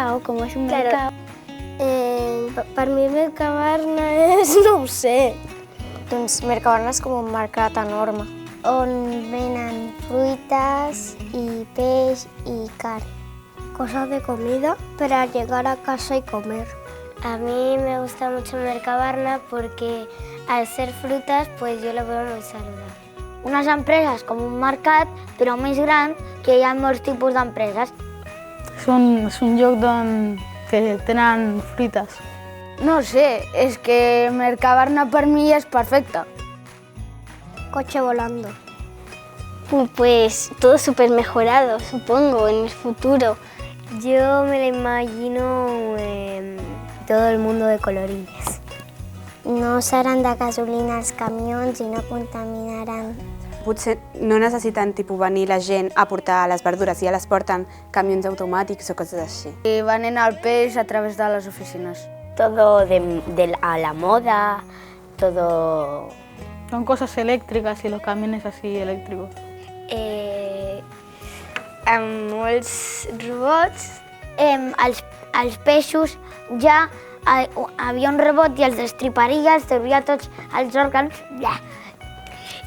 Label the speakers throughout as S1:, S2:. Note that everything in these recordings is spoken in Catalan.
S1: mercado, como es un mercado.
S2: Per mi Mercabarna és, no ho sé.
S3: Doncs Mercabarna és com un mercat enorme, on venen fruites i peix i carn.
S2: Cosas de comida para llegar a casa y comer.
S3: A mí me gusta mucho Mercabarna porque al ser frutas, pues yo lo veo muy saludable.
S1: Unes empreses com un mercat, però més gran, que hi ha molts tipus d'empreses.
S4: És un lloc que tenen fruites.
S5: No sé, és que Mercabarna per mi és perfecte.
S2: Coche volando.
S3: Pues todo súper mejorado, supongo, en el futuro. Yo me lo imagino todo el mundo de colorines. No seran de gasolina els camions i no contaminaran.
S6: Potser no necessiten venir la gent a portar les verdures, ja les porten camions automàtics o coses així.
S5: I venen el peix a través de les oficines.
S3: Todo a la moda, todo...
S4: Son cosas eléctricas y los camiones así eléctricos.
S3: Amb molts robots.
S1: Els peixos ja havia un robot i els destriparia, els trauria tots els òrgans.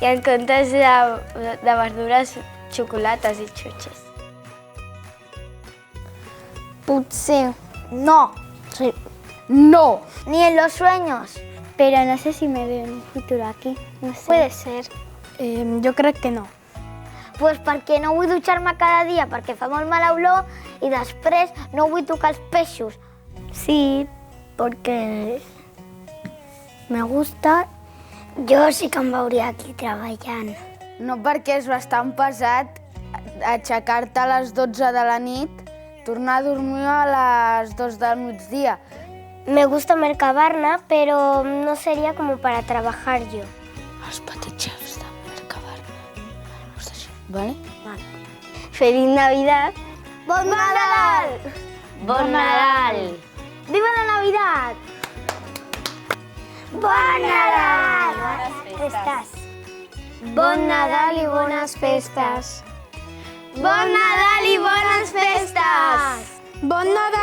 S3: I en comptes de verdures, xocolates i xutxes.
S1: Potser.
S2: No.
S1: Sí.
S5: No!
S1: Ni en los sueños.
S3: Pero no sé si me veo en un futuro aquí. No sé.
S1: Puede ser.
S2: Jo crec que no.
S1: Pues perquè no vull dutxar-me cada dia, perquè fa molt mala olor i després no vull tocar els peixos.
S3: Sí, porque me gusta.
S1: Jo sí que em veuria aquí treballant.
S5: No, perquè és bastant pesat aixecar-te a les 12 de la nit, tornar a dormir a les 2 del migdia.
S3: Me gusta Mercabarna, pero no sería como para trabajar yo.
S5: Els petits xefs de Mercabarna. Vale?
S3: Feliz Navidad.
S1: Bon Nadal!
S3: Bon Nadal.
S1: Viva la Navidad! Bon Nadal!
S3: Bones festes.
S1: Bon Nadal i bones festes! Bon Nadal i bones festes!
S2: Bon Nadal!